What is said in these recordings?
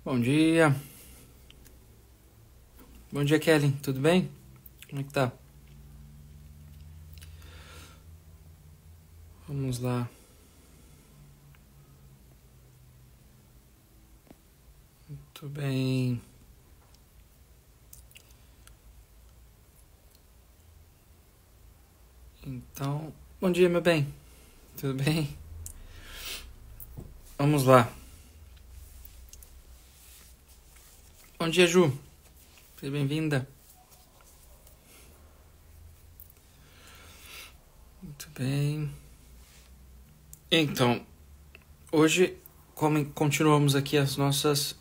Bom dia. Bom dia, Kelly. Tudo bem? Como é que tá? Vamos lá. Muito bem. Então, bom dia, meu bem. Tudo bem? Vamos lá. Bom dia, Ju. Seja bem-vinda. Muito bem. Então, hoje, como continuamos aqui as nossas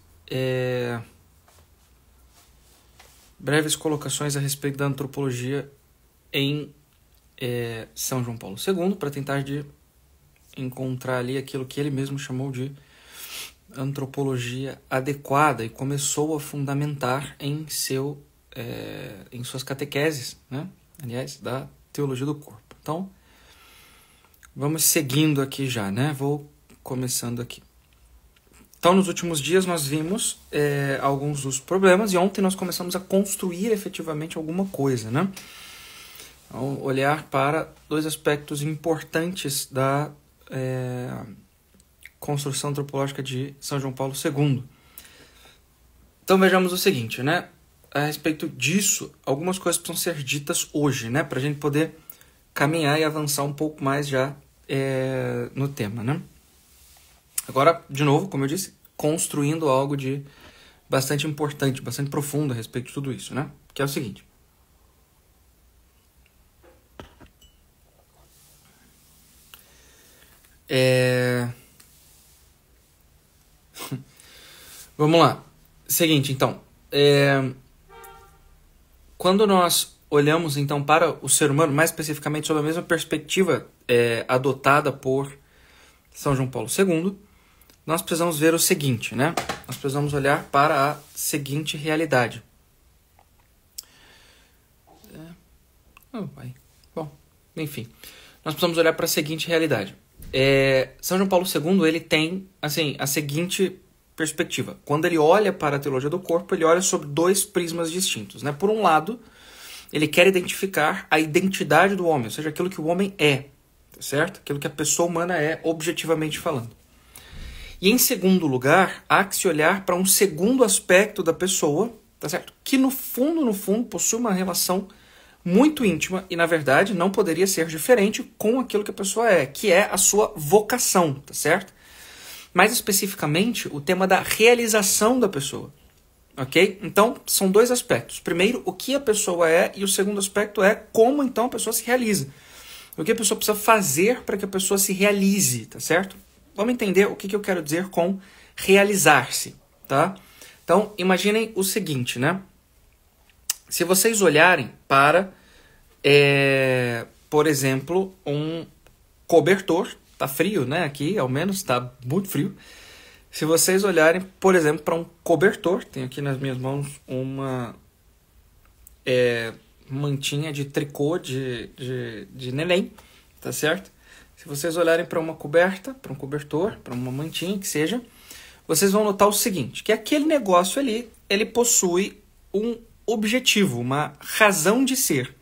breves colocações a respeito da antropologia em São João Paulo II, para tentar de encontrar ali aquilo que ele mesmo chamou de antropologia adequada e começou a fundamentar em suas catequeses, né? Aliás, da teologia do corpo. Então, vamos seguindo aqui já, né? Vou começando aqui. Então, nos últimos dias nós vimos alguns dos problemas e ontem nós começamos a construir efetivamente alguma coisa, né? Então, olhar para dois aspectos importantes da construção antropológica de São João Paulo II. Então vejamos o seguinte, né? A respeito disso, algumas coisas precisam ser ditas hoje, né? Para a gente poder caminhar e avançar um pouco mais já no tema, né? Agora, de novo, como eu disse, construindo algo de bastante importante, bastante profundo a respeito de tudo isso, né? Que é o seguinte. Vamos lá. Seguinte, então. Quando nós olhamos, então, para o ser humano, mais especificamente sob a mesma perspectiva adotada por São João Paulo II, nós precisamos ver o seguinte, né? Nós precisamos olhar para a seguinte realidade. Bom, enfim. Nós precisamos olhar para a seguinte realidade. São João Paulo II, ele tem, assim, a seguinte perspectiva. Quando ele olha para a teologia do corpo, ele olha sob dois prismas distintos, né? Por um lado, ele quer identificar a identidade do homem, ou seja, aquilo que o homem é, certo? Aquilo que a pessoa humana é, objetivamente falando. E em segundo lugar, há que se olhar para um segundo aspecto da pessoa, tá certo? Que no fundo, possui uma relação muito íntima e, na verdade, não poderia ser diferente com aquilo que a pessoa é, que é a sua vocação, tá certo? Mais especificamente, o tema da realização da pessoa, ok? Então, são dois aspectos. Primeiro, o que a pessoa é, e o segundo aspecto é como, então, a pessoa se realiza. O que a pessoa precisa fazer para que a pessoa se realize, tá certo? Vamos entender o que eu quero dizer com realizar-se, tá? Então, imaginem o seguinte, né? Se vocês olharem para, por exemplo, um cobertor, tá frio, né? Aqui, ao menos, tá muito frio. Se vocês olharem, por exemplo, para um cobertor, tenho aqui nas minhas mãos uma mantinha de tricô de neném, tá certo? Se vocês olharem para uma coberta, para um cobertor, para uma mantinha, que seja, vocês vão notar o seguinte, que aquele negócio ali, ele possui um objetivo, uma razão de ser.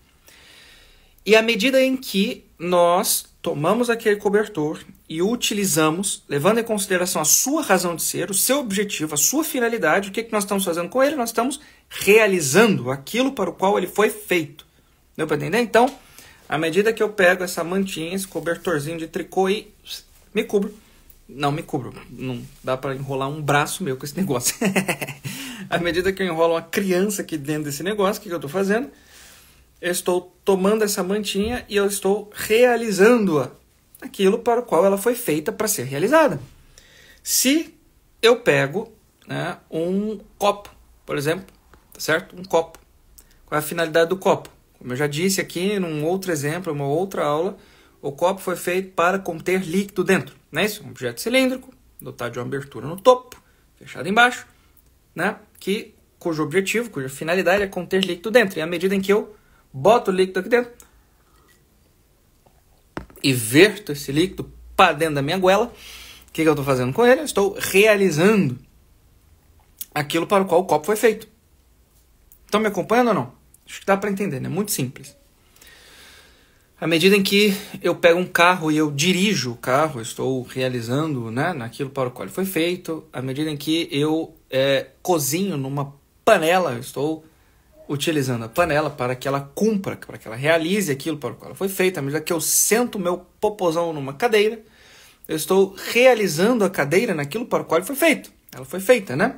E à medida em que nós tomamos aquele cobertor e o utilizamos, levando em consideração a sua razão de ser, o seu objetivo, a sua finalidade, o que nós estamos fazendo com ele? Nós estamos realizando aquilo para o qual ele foi feito. Deu para entender? Então, à medida que eu pego essa mantinha, esse cobertorzinho de tricô e me cubro, não dá para enrolar um braço meu com esse negócio. À medida que eu enrolo uma criança aqui dentro desse negócio, o que eu estou fazendo? Eu estou tomando essa mantinha e eu estou realizando-a, aquilo para o qual ela foi feita para ser realizada. Se eu pego, né, um copo, por exemplo, tá certo? Um copo. Qual é a finalidade do copo? Como eu já disse aqui num outro exemplo, uma outra aula, o copo foi feito para conter líquido dentro, não é isso? Um objeto cilíndrico, dotado de uma abertura no topo, fechado embaixo, né? Cujo objetivo, cuja finalidade é conter líquido dentro. E à medida em que eu boto o líquido aqui dentro e verto esse líquido para dentro da minha goela, o que eu estou fazendo com ele? Eu estou realizando aquilo para o qual o copo foi feito. Estão me acompanhando ou não? Acho que dá para entender, né? Muito simples. À medida em que eu pego um carro e eu dirijo o carro, eu estou realizando, né, naquilo para o qual ele foi feito. À medida em que eu cozinho numa panela, eu estou utilizando a panela para que ela cumpra, para que ela realize aquilo para o qual ela foi feita. À medida que eu sento meu popozão numa cadeira, eu estou realizando a cadeira naquilo para o qual ele foi feito. Ela foi feita, né?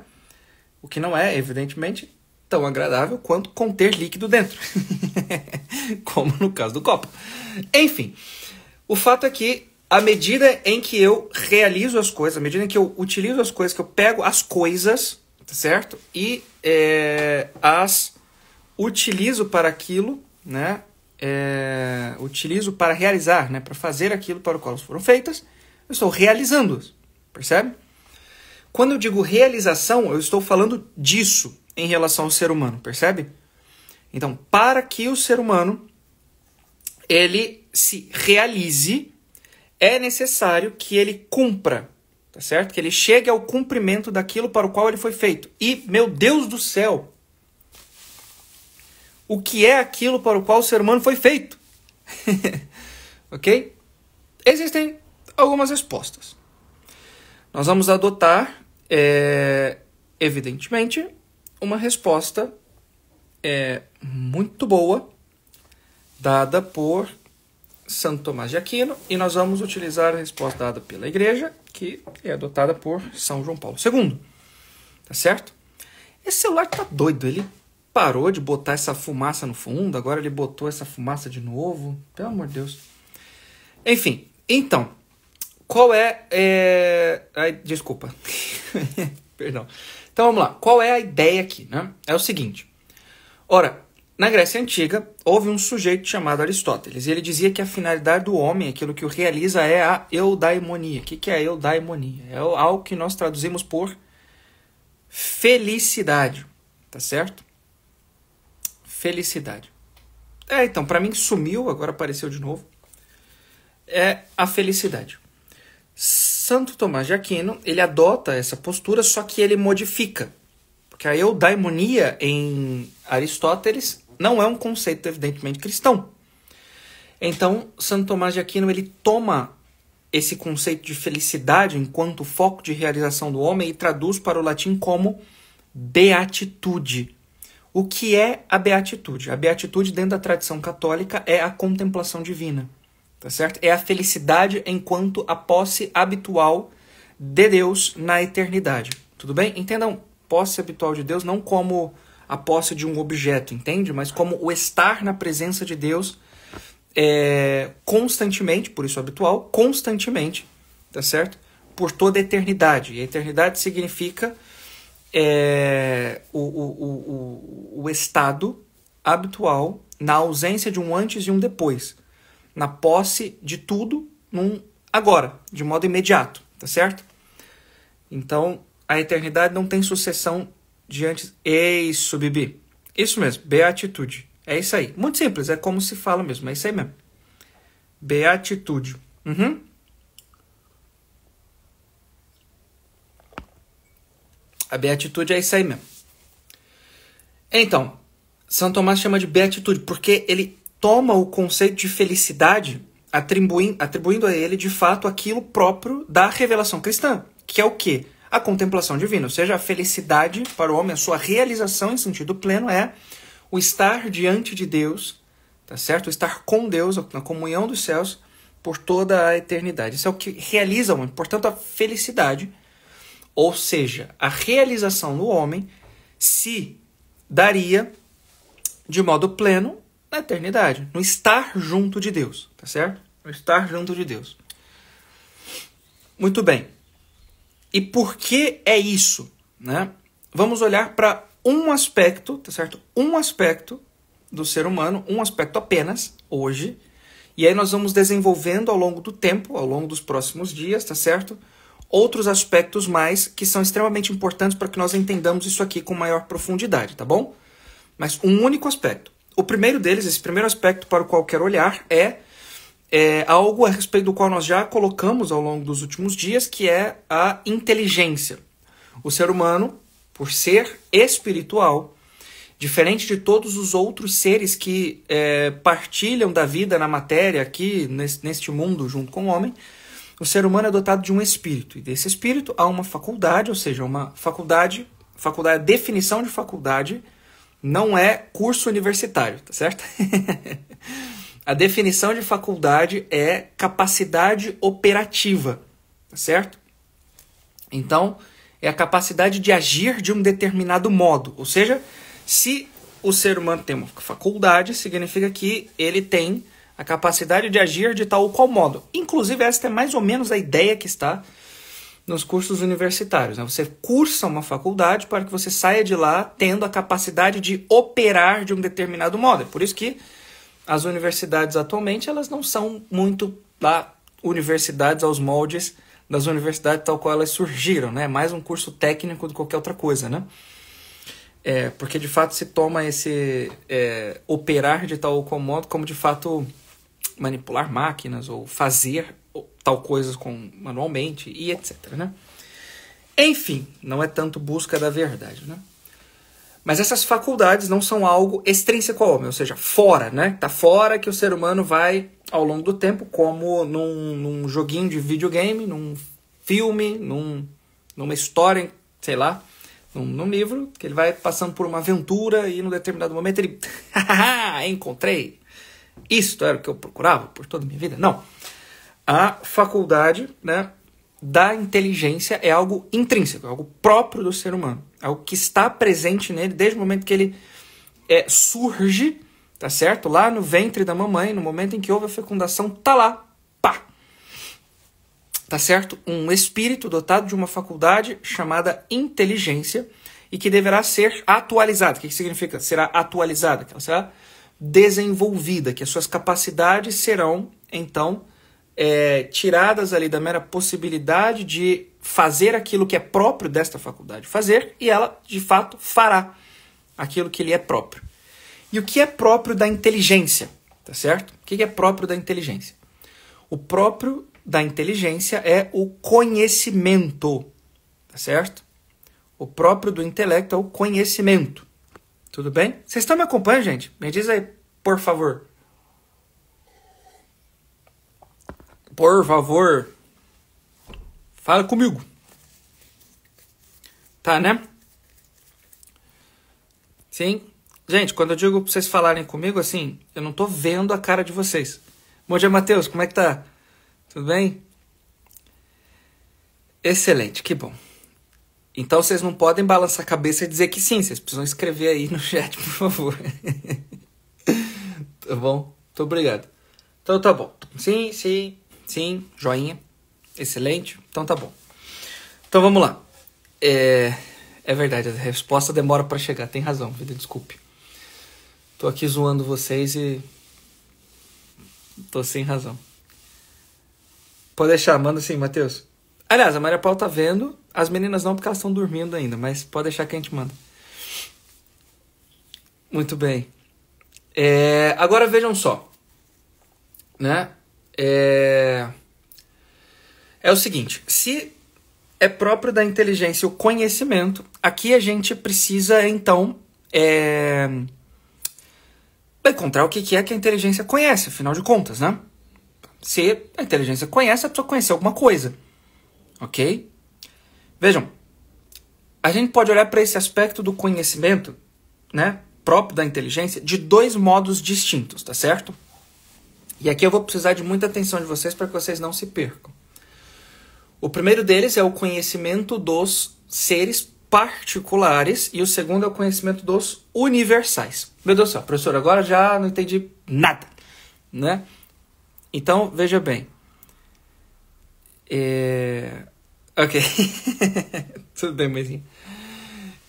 O que não é, evidentemente, tão agradável quanto conter líquido dentro. Como no caso do copo. Enfim, o fato é que à medida em que eu realizo as coisas, à medida em que eu utilizo as coisas, que eu pego as coisas, tá certo? E as utilizo para aquilo, né? Utilizo para realizar, né? Para fazer aquilo para o qual elas foram feitas, eu estou realizando-as, percebe? Quando eu digo realização, eu estou falando disso em relação ao ser humano, percebe? Então, para que o ser humano ele se realize, é necessário que ele cumpra, tá certo? Que ele chegue ao cumprimento daquilo para o qual ele foi feito. E, meu Deus do céu, o que é aquilo para o qual o ser humano foi feito? Ok? Existem algumas respostas. Nós vamos adotar, evidentemente, uma resposta muito boa, dada por Santo Tomás de Aquino, e nós vamos utilizar a resposta dada pela Igreja, que é adotada por São João Paulo II. Tá certo? Esse celular tá doido, ele parou de botar essa fumaça no fundo, agora ele botou essa fumaça de novo, pelo amor de Deus. Enfim, então, qual é... desculpa. Perdão. Então vamos lá, qual é a ideia aqui, né? É o seguinte. Ora, na Grécia Antiga, houve um sujeito chamado Aristóteles, e ele dizia que a finalidade do homem, aquilo que o realiza, é a eudaimonia. O que é a eudaimonia? É algo que nós traduzimos por felicidade, tá certo? Felicidade. Então, para mim sumiu, agora apareceu de novo. É a felicidade. Santo Tomás de Aquino, ele adota essa postura, só que ele modifica. Porque a eudaimonia em Aristóteles não é um conceito evidentemente cristão. Então, Santo Tomás de Aquino, ele toma esse conceito de felicidade enquanto foco de realização do homem e traduz para o latim como beatitude. O que é a beatitude? A beatitude, dentro da tradição católica, é a contemplação divina. Tá certo? É a felicidade enquanto a posse habitual de Deus na eternidade. Tudo bem? Entendam, posse habitual de Deus não como a posse de um objeto, entende? Mas como o estar na presença de Deus constantemente, por isso habitual, constantemente, tá certo? Por toda a eternidade. E a eternidade significa o estado habitual na ausência de um antes e um depois. Na posse de tudo num agora, de modo imediato, tá certo? Então, a eternidade não tem sucessão de antes. Isso, Bibi. Isso mesmo, beatitude. É isso aí. Muito simples, é como se fala mesmo, é isso aí mesmo. Beatitude. A beatitude é isso aí mesmo. Então, São Tomás chama de beatitude porque ele toma o conceito de felicidade, atribuindo a ele, de fato, aquilo próprio da revelação cristã, que é o quê? A contemplação divina, ou seja, a felicidade para o homem, a sua realização em sentido pleno é o estar diante de Deus, tá certo? O estar com Deus, na comunhão dos céus, por toda a eternidade. Isso é o que realiza o homem. Portanto, a felicidade, ou seja, a realização do homem, se daria de modo pleno na eternidade, no estar junto de Deus, tá certo? No estar junto de Deus. Muito bem. E por que é isso, né? Vamos olhar para um aspecto, tá certo? Um aspecto do ser humano, um aspecto apenas, hoje, e aí nós vamos desenvolvendo ao longo do tempo, ao longo dos próximos dias, tá certo? Outros aspectos mais que são extremamente importantes para que nós entendamos isso aqui com maior profundidade, tá bom? Mas um único aspecto. O primeiro deles, esse primeiro aspecto para o qual quero olhar é algo a respeito do qual nós já colocamos ao longo dos últimos dias, que é a inteligência. O ser humano, por ser espiritual, diferente de todos os outros seres que partilham da vida na matéria aqui, neste mundo, junto com o homem, o ser humano é dotado de um espírito. E desse espírito há uma faculdade, ou seja, uma faculdade, a definição de faculdade não é curso universitário, tá certo? A definição de faculdade é capacidade operativa, tá certo? Então, é a capacidade de agir de um determinado modo. Ou seja, se o ser humano tem uma faculdade, significa que ele tem a capacidade de agir de tal ou qual modo. Inclusive, esta é mais ou menos a ideia que está nos cursos universitários, né? Você cursa uma faculdade para que você saia de lá tendo a capacidade de operar de um determinado modo. É por isso que as universidades atualmente elas não são muito universidades aos moldes das universidades tal qual elas surgiram, né? Mais um curso técnico do que qualquer outra coisa, né? Porque de fato se toma esse operar de tal ou qual modo como de fato manipular máquinas ou fazer tal coisa manualmente e etc, né? Enfim, não é tanto busca da verdade, né? Mas essas faculdades não são algo extrínseco ao homem, ou seja, fora, né? Tá fora que o ser humano vai, ao longo do tempo, como num joguinho de videogame, num filme, numa história, sei lá, num livro, que ele vai passando por uma aventura e num determinado momento ele... encontrei! Isto era o que eu procurava por toda a minha vida? Não. A faculdade, né, da inteligência é algo intrínseco, é algo próprio do ser humano. É algo que está presente nele desde o momento que ele surge, tá certo? Lá no ventre da mamãe, no momento em que houve a fecundação, tá lá, pá! Tá certo? Um espírito dotado de uma faculdade chamada inteligência e que deverá ser atualizada. O que significa? Será atualizada, que ela será desenvolvida, que as suas capacidades serão, então, tiradas ali da mera possibilidade de fazer aquilo que é próprio desta faculdade fazer, e ela, de fato, fará aquilo que lhe é próprio. E o que é próprio da inteligência? Tá certo? O que é próprio da inteligência? O próprio da inteligência é o conhecimento, tá certo? O próprio do intelecto é o conhecimento. Tudo bem? Vocês estão me acompanhando, gente? Me diz aí, por favor. Por favor. Fala comigo. Tá, né? Sim? Gente, quando eu digo pra vocês falarem comigo, assim, eu não tô vendo a cara de vocês. Bom dia, Matheus. Como é que tá? Tudo bem? Excelente, que bom. Então vocês não podem balançar a cabeça e dizer que sim. Vocês precisam escrever aí no chat, por favor. Tá bom? Muito obrigado. Então tá bom. Sim, sim, sim. Joinha. Excelente. Então tá bom. Então vamos lá. É verdade, a resposta demora pra chegar. Tem razão, vida, desculpe. Tô aqui zoando vocês e... tô sem razão. Pode deixar, manda sim, Matheus. Aliás, a Maria Paula tá vendo, as meninas não porque elas estão dormindo ainda, mas pode deixar que a gente manda. Muito bem. Agora vejam só. Né? É o seguinte, se é próprio da inteligência o conhecimento, aqui a gente precisa, então, encontrar o que é que a inteligência conhece, afinal de contas, né? Se a inteligência conhece, a pessoa conhecer alguma coisa. Ok? Vejam, a gente pode olhar para esse aspecto do conhecimento, né, próprio da inteligência, de dois modos distintos, tá certo? E aqui eu vou precisar de muita atenção de vocês para que vocês não se percam. O primeiro deles é o conhecimento dos seres particulares e o segundo é o conhecimento dos universais. Meu Deus do céu, professor, agora já não entendi nada, né? Então, veja bem. Ok. Tudo bem, mãezinha.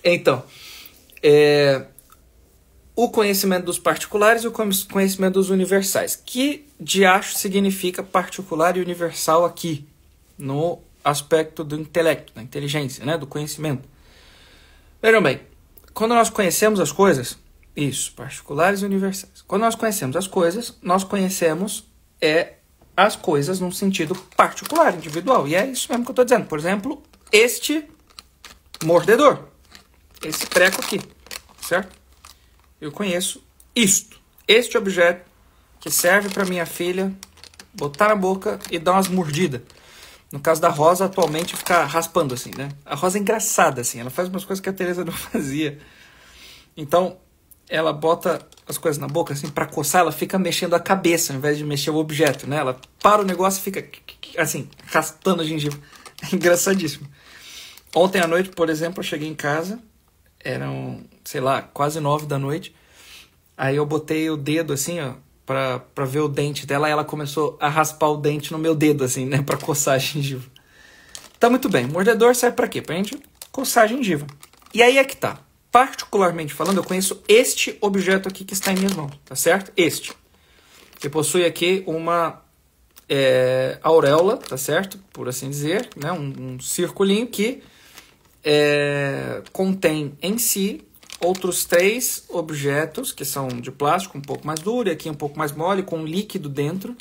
Então, o conhecimento dos particulares e o conhecimento dos universais. Que diacho significa particular e universal aqui, no aspecto do intelecto, da inteligência, né, do conhecimento? Vejam bem, quando nós conhecemos as coisas, isso, particulares e universais. Quando nós conhecemos as coisas, nós conhecemos as coisas num sentido particular, individual. E é isso mesmo que eu estou dizendo. Por exemplo, este mordedor. esse treco aqui, certo? Eu conheço isto, este objeto que serve para minha filha botar na boca e dar umas mordidas. No caso da Rosa, atualmente, ficar raspando assim, né? A Rosa é engraçada, assim, ela faz umas coisas que a Teresa não fazia. Então, ela bota as coisas na boca, assim, para coçar, ela fica mexendo a cabeça, ao invés de mexer o objeto, né? Ela para o negócio e fica, assim, raspando a gengiva. É engraçadíssimo. Ontem à noite, por exemplo, eu cheguei em casa, eram, sei lá, quase 9 da noite, aí eu botei o dedo, assim, ó, pra ver o dente dela, e ela começou a raspar o dente no meu dedo, assim, né, pra coçar a gengiva. Tá muito bem, mordedor serve pra quê? Pra gente coçar a gengiva. E aí é que tá. Particularmente falando, eu conheço este objeto aqui que está em minhas mãos, tá certo? Este. Que possui aqui uma auréola, tá certo? Por assim dizer, né? Um circulinho que contém em si outros 3 objetos que são de plástico um pouco mais duro e aqui um pouco mais mole, com um líquido dentro,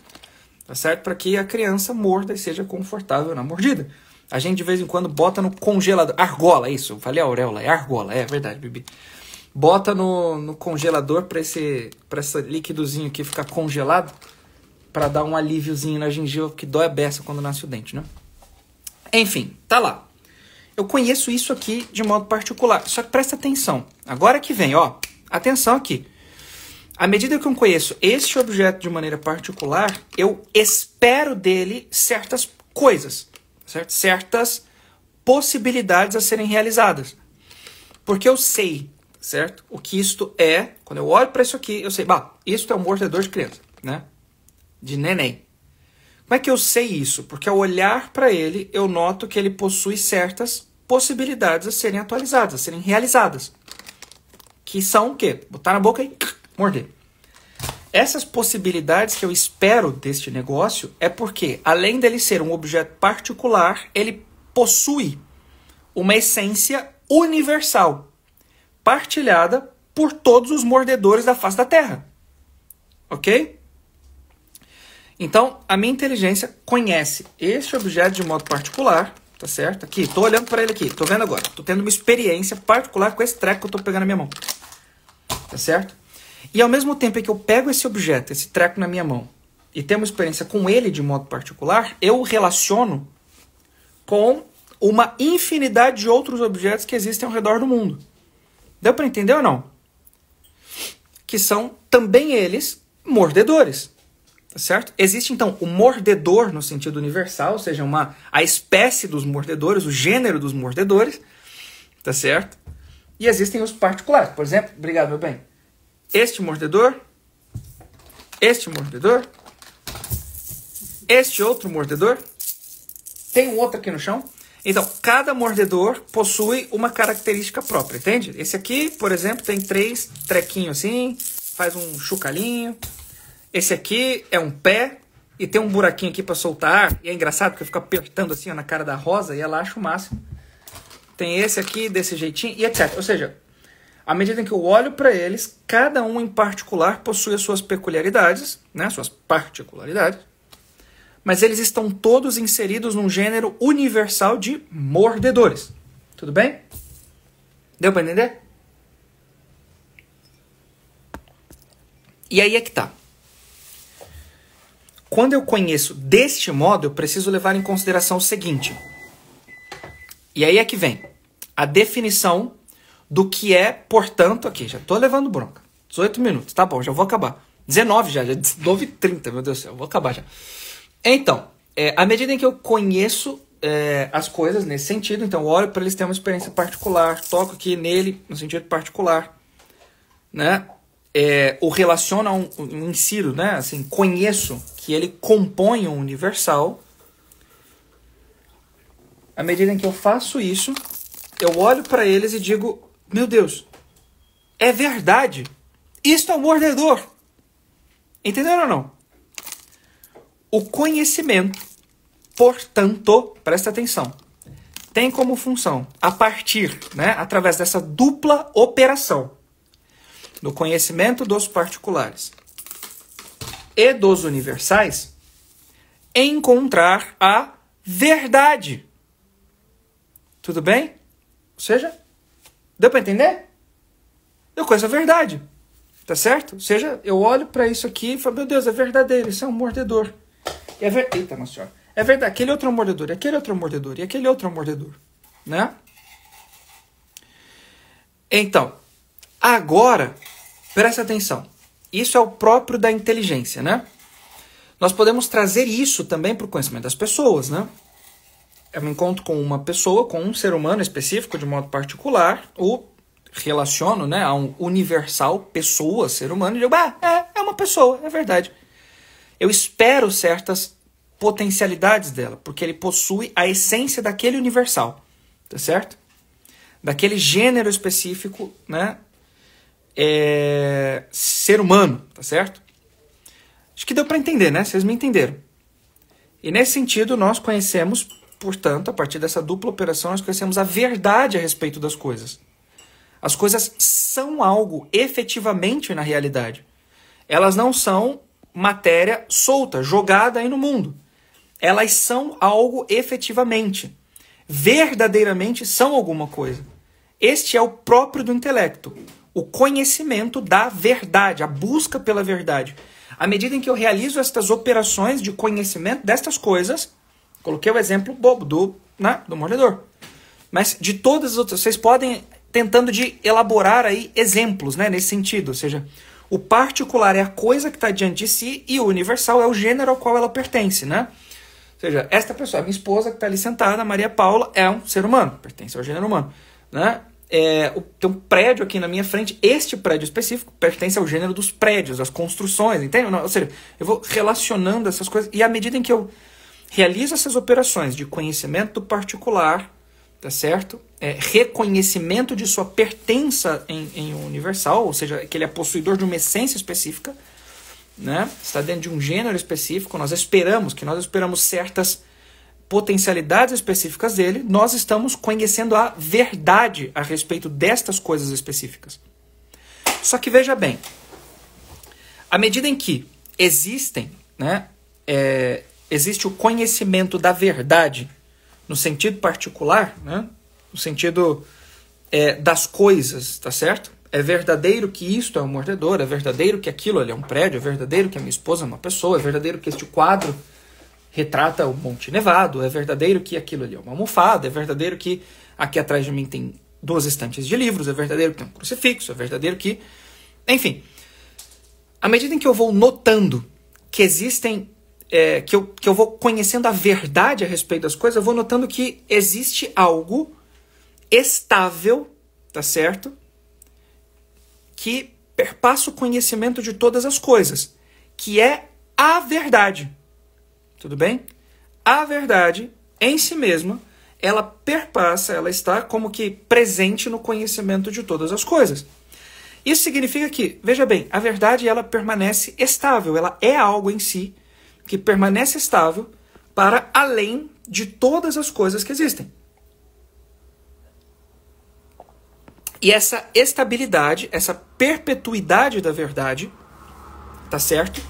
tá certo? Para que a criança morda e seja confortável na mordida. A gente de vez em quando bota no congelador. Argola, isso. Eu falei auréola, é argola, é verdade, Bibi. Bota no congelador para esse líquidozinho aqui ficar congelado, para dar um alíviozinho na gengiva, que dói a beça quando nasce o dente, né? Enfim, tá lá. Eu conheço isso aqui de modo particular. Só que presta atenção. Agora que vem, ó. Atenção aqui. À medida que eu conheço este objeto de maneira particular, eu espero dele certas coisas, certo? Certas possibilidades a serem realizadas. Porque eu sei, certo? O que isto é. Quando eu olho para isso aqui, eu sei, isto é um mordedor de criança, né? De neném. Como é que eu sei isso? Porque ao olhar para ele, eu noto que ele possui certas possibilidades a serem atualizadas, a serem realizadas. Que são o quê? Botar na boca e morder. Essas possibilidades que eu espero deste negócio é porque, além dele ser um objeto particular, ele possui uma essência universal, partilhada por todos os mordedores da face da Terra. Ok? Então, a minha inteligência conhece este objeto de modo particular, tá certo? Aqui, tô olhando para ele aqui, tô vendo agora. Tô tendo uma experiência particular com esse treco que eu tô pegando na minha mão. Tá certo? E ao mesmo tempo que eu pego esse objeto, esse treco na minha mão, e tenho uma experiência com ele de modo particular, eu relaciono com uma infinidade de outros objetos que existem ao redor do mundo. Deu para entender ou não? Que são também eles mordedores. Tá certo? Existe, então, o mordedor no sentido universal, ou seja, a espécie dos mordedores, o gênero dos mordedores, tá certo? E existem os particulares. Por exemplo, obrigado, meu bem. Este mordedor, este outro mordedor, tem um outro aqui no chão. Então, cada mordedor possui uma característica própria, entende? Esse aqui, por exemplo, tem 3 trequinhos assim, faz um chocalhinho. Esse aqui é um pé e tem um buraquinho aqui para soltar ar. E é engraçado porque fica apertando assim ó, na cara da Rosa e ela acha o máximo. Tem esse aqui desse jeitinho e etc. Ou seja, à medida em que eu olho para eles, cada um em particular possui as suas peculiaridades, né, suas particularidades. Mas eles estão todos inseridos num gênero universal de mordedores. Tudo bem? Deu para entender? E aí é que tá. Quando eu conheço deste modo, eu preciso levar em consideração o seguinte. E aí é que vem a definição do que é, portanto, aqui, já estou levando bronca. 18 minutos, tá bom, já vou acabar. 19 já 19h30, meu Deus do céu, vou acabar já. Então, à medida em que eu conheço as coisas nesse sentido, então eu olho para eles terem uma experiência particular, toco aqui nele no sentido particular, né? O relaciono insiro, né? Assim, conheço que ele compõe um universal. À medida em que eu faço isso, eu olho para eles e digo, meu Deus, é verdade. Isto é um mordedor. Entenderam ou não? O conhecimento, portanto, presta atenção, tem como função, a partir, né, através dessa dupla operação, do conhecimento dos particulares e dos universais, encontrar a verdade. Tudo bem? Ou seja, Deu para entender? Eu conheço a verdade. Tá certo? Ou seja, eu olho para isso aqui e falo, meu Deus, é verdadeiro, isso é um mordedor. E eita, Nossa Senhora. É verdade, aquele outro é um mordedor, e aquele outro é um mordedor, e aquele outro é um mordedor. Né? Então, agora, presta atenção. Isso é o próprio da inteligência, né? Nós podemos trazer isso também para o conhecimento das pessoas, né? Eu me encontro com uma pessoa, com um ser humano específico, de modo particular, ou relaciono, né, a um universal, pessoa, ser humano, e digo, é uma pessoa, é verdade. Eu espero certas potencialidades dela, porque ele possui a essência daquele universal, tá certo? Daquele gênero específico, né, ser humano, tá certo? Acho que deu para entender, né? Vocês me entenderam. E nesse sentido, nós conhecemos, portanto, a partir dessa dupla operação, nós conhecemos a verdade a respeito das coisas. As coisas são algo efetivamente na realidade. Elas não são matéria solta, jogada aí no mundo. Elas são algo efetivamente. Verdadeiramente são alguma coisa. Este é o próprio do intelecto. O conhecimento da verdade, a busca pela verdade. À medida em que eu realizo estas operações de conhecimento destas coisas, coloquei o exemplo bobo do mordedor. Mas de todas as outras, vocês podem tentando de elaborar aí exemplos, né, nesse sentido. Ou seja, o particular é a coisa que está diante de si e o universal é o gênero ao qual ela pertence, né? Ou seja, esta pessoa, minha esposa que está ali sentada, Maria Paula, é um ser humano, pertence ao gênero humano, né? Tem um prédio aqui na minha frente, este prédio específico pertence ao gênero dos prédios, das construções, entende? Ou seja, eu vou relacionando essas coisas e à medida em que eu realizo essas operações de conhecimento do particular, tá certo? Reconhecimento de sua pertença em um universal, ou seja, que ele é possuidor de uma essência específica, né? Está dentro de um gênero específico, nós esperamos certas potencialidades específicas dele, nós estamos conhecendo a verdade a respeito destas coisas específicas. Só que veja bem, à medida em que existem, né, existe o conhecimento da verdade no sentido particular, né, no sentido das coisas, tá certo? É verdadeiro que isto é um mordedor, é verdadeiro que aquilo ali é um prédio, é verdadeiro que a minha esposa é uma pessoa, é verdadeiro que este quadro retrata o Monte Nevado, é verdadeiro que aquilo ali é uma almofada, é verdadeiro que aqui atrás de mim tem 2 estantes de livros, é verdadeiro que tem um crucifixo, é verdadeiro que... Enfim, à medida em que eu vou notando que existem, que eu vou conhecendo a verdade a respeito das coisas, eu vou notando que existe algo estável, tá certo? Que perpassa o conhecimento de todas as coisas, que é a verdade. Tudo bem? A verdade, em si mesma, ela perpassa, ela está como que presente no conhecimento de todas as coisas. Isso significa que, veja bem, a verdade ela permanece estável, ela é algo em si que permanece estável para além de todas as coisas que existem. E essa estabilidade, essa perpetuidade da verdade, tá certo?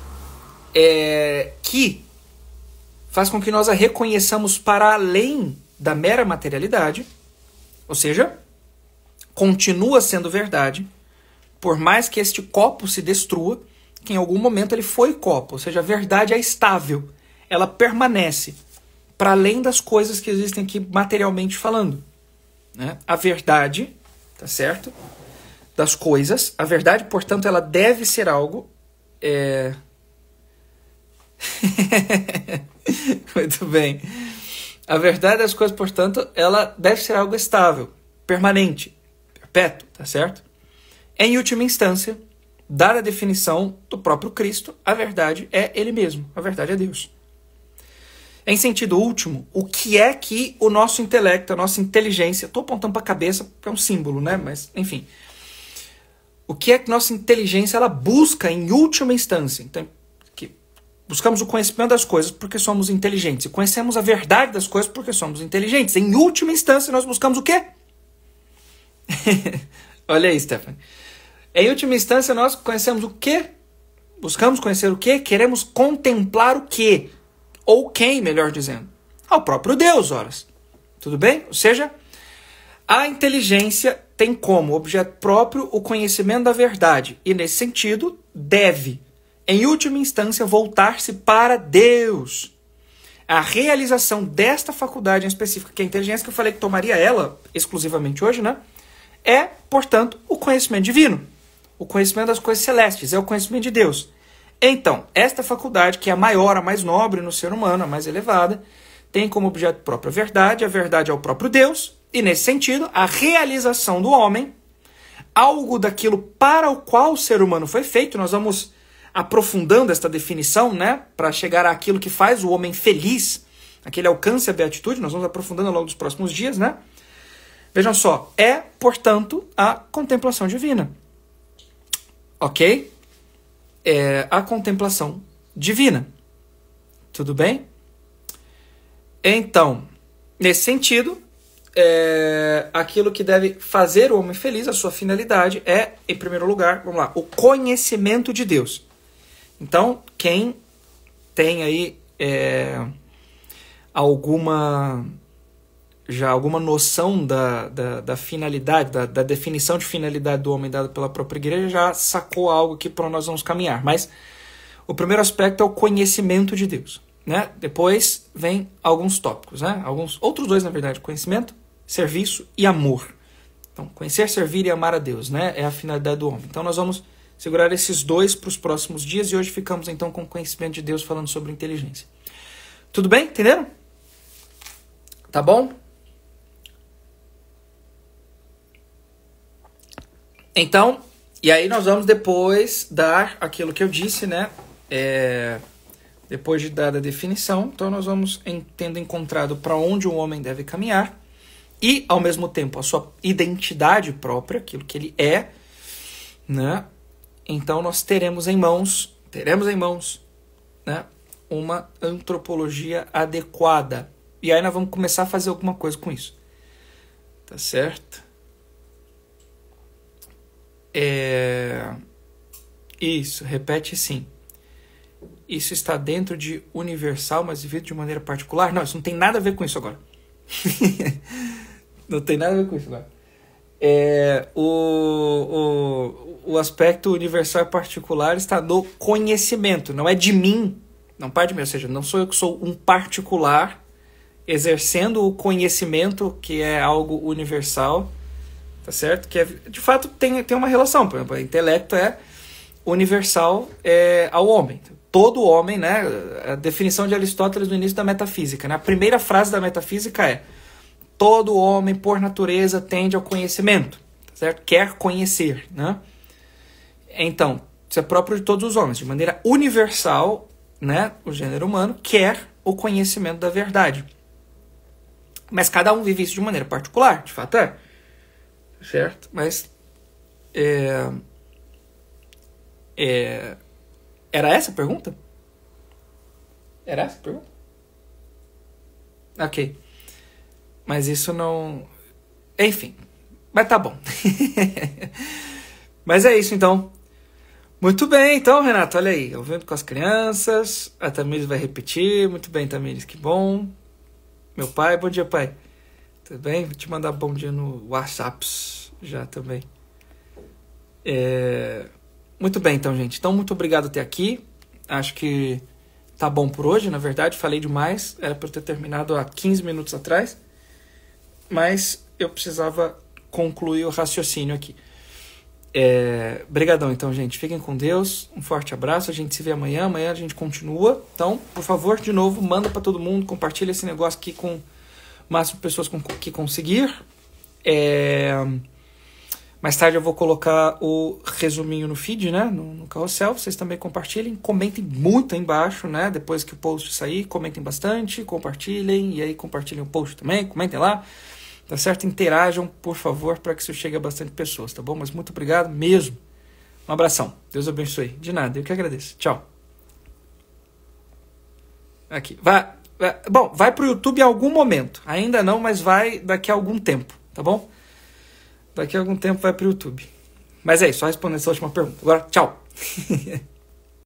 Que faz com que nós a reconheçamos para além da mera materialidade, ou seja, continua sendo verdade, por mais que este copo se destrua, que em algum momento ele foi copo, ou seja, a verdade é estável, ela permanece para além das coisas que existem aqui materialmente falando, né? A verdade, tá certo? Das coisas, a verdade, portanto, ela deve ser algo... Muito bem. A verdade das coisas, portanto, ela deve ser algo estável, permanente, perpétuo, tá certo? Em última instância, dada a definição do próprio Cristo, a verdade é Ele mesmo, a verdade é Deus. Em sentido último, o que é que o nosso intelecto, a nossa inteligência, estou apontando para a cabeça porque é um símbolo, né? Mas, enfim. O que é que nossa inteligência ela busca em última instância? Então, buscamos o conhecimento das coisas porque somos inteligentes. E conhecemos a verdade das coisas porque somos inteligentes. Em última instância, nós buscamos o quê? Olha aí, Stephanie. Em última instância, nós conhecemos o quê? Buscamos conhecer o quê? Queremos contemplar o quê? Ou quem, melhor dizendo? Ao próprio Deus, horas. Tudo bem? Ou seja, A inteligência tem como objeto próprio o conhecimento da verdade e, nesse sentido, deve, em última instância, voltar-se para Deus. A realização desta faculdade em específico, que é a inteligência, que eu falei que tomaria ela exclusivamente hoje, né? É, portanto, o conhecimento divino. O conhecimento das coisas celestes, é o conhecimento de Deus. Então, esta faculdade, que é a maior, a mais nobre no ser humano, a mais elevada, tem como objeto próprio a verdade é o próprio Deus, e nesse sentido, a realização do homem, algo daquilo para o qual o ser humano foi feito. Nós vamos aprofundando esta definição, né, para chegar àquilo que faz o homem feliz, aquele alcance a beatitude, nós vamos aprofundando ao longo dos próximos dias, né? Vejam só, é, portanto, a contemplação divina. Ok? É a contemplação divina. Tudo bem? Então, nesse sentido, aquilo que deve fazer o homem feliz, a sua finalidade, é, em primeiro lugar, vamos lá, o conhecimento de Deus. Então, quem tem aí alguma noção da finalidade, da definição de finalidade do homem dada pela própria igreja, já sacou algo aqui para nós vamos caminhar. Mas o primeiro aspecto é o conhecimento de Deus, né? Depois vem alguns tópicos, né? Alguns outros dois, na verdade: conhecimento, serviço e amor. Então, conhecer, servir e amar a Deus, né? É a finalidade do homem. Então, nós vamos segurar esses dois para os próximos dias e hoje ficamos então com o conhecimento de Deus falando sobre inteligência. Tudo bem? Entenderam? Tá bom? Então, e aí nós vamos depois dar aquilo que eu disse, né? Depois de dar a definição, então nós vamos tendo encontrado para onde o homem deve caminhar e, ao mesmo tempo, a sua identidade própria, aquilo que ele é, né? Então nós teremos em mãos, né, uma antropologia adequada. E aí nós vamos começar a fazer alguma coisa com isso. Tá certo? Isso, repete sim. Isso está dentro de universal, mas vivido de maneira particular? Não, isso não tem nada a ver com isso agora. Não tem nada a ver com isso agora. O aspecto universal e particular está no conhecimento, não é de mim, não parte de mim, ou seja, não sou eu que sou um particular exercendo o conhecimento, que é algo universal, tá certo? Que de fato tem uma relação. Por exemplo, o intelecto é universal ao homem. Todo homem, né? A definição de Aristóteles no início da metafísica, né? A primeira frase da metafísica é: todo homem, por natureza, tende ao conhecimento, tá certo? Quer conhecer, né? Então, isso é próprio de todos os homens. De maneira universal, né? O gênero humano quer o conhecimento da verdade. Mas cada um vive isso de maneira particular, de fato é. Certo? Mas era essa a pergunta? Era essa a pergunta? Ok. Mas isso não... Enfim. Mas tá bom. Mas é isso, então. Muito bem, então, Renato. Olha aí. Ouvindo com as crianças. A Tamires vai repetir. Muito bem, Tamires. Que bom. Meu pai. Bom dia, pai. Tudo bem? Vou te mandar bom dia no WhatsApp já também. Muito bem, então, gente. Então, muito obrigado até aqui. Acho que tá bom por hoje, na verdade. Falei demais. Era para eu ter terminado há 15 minutos atrás. Mas eu precisava concluir o raciocínio aqui. Brigadão, então, gente. Fiquem com Deus. Um forte abraço. A gente se vê amanhã. Amanhã a gente continua. Então, por favor, de novo, manda para todo mundo. Compartilha esse negócio aqui com o máximo de pessoas que conseguir. Mais tarde eu vou colocar o resuminho no feed, né? No carrossel. Vocês também compartilhem. Comentem muito aí embaixo, né? Depois que o post sair, comentem bastante. Compartilhem. E aí compartilhem o post também. Comentem lá. Tá certo? Interajam, por favor, para que isso chegue a bastante pessoas, tá bom? Mas muito obrigado mesmo. Um abração. Deus abençoe. De nada, eu que agradeço. Tchau. Aqui. Vai pro YouTube em algum momento. Ainda não, mas vai daqui a algum tempo, tá bom? Daqui a algum tempo vai pro YouTube. Mas é isso, só respondendo essa última pergunta. Agora, tchau.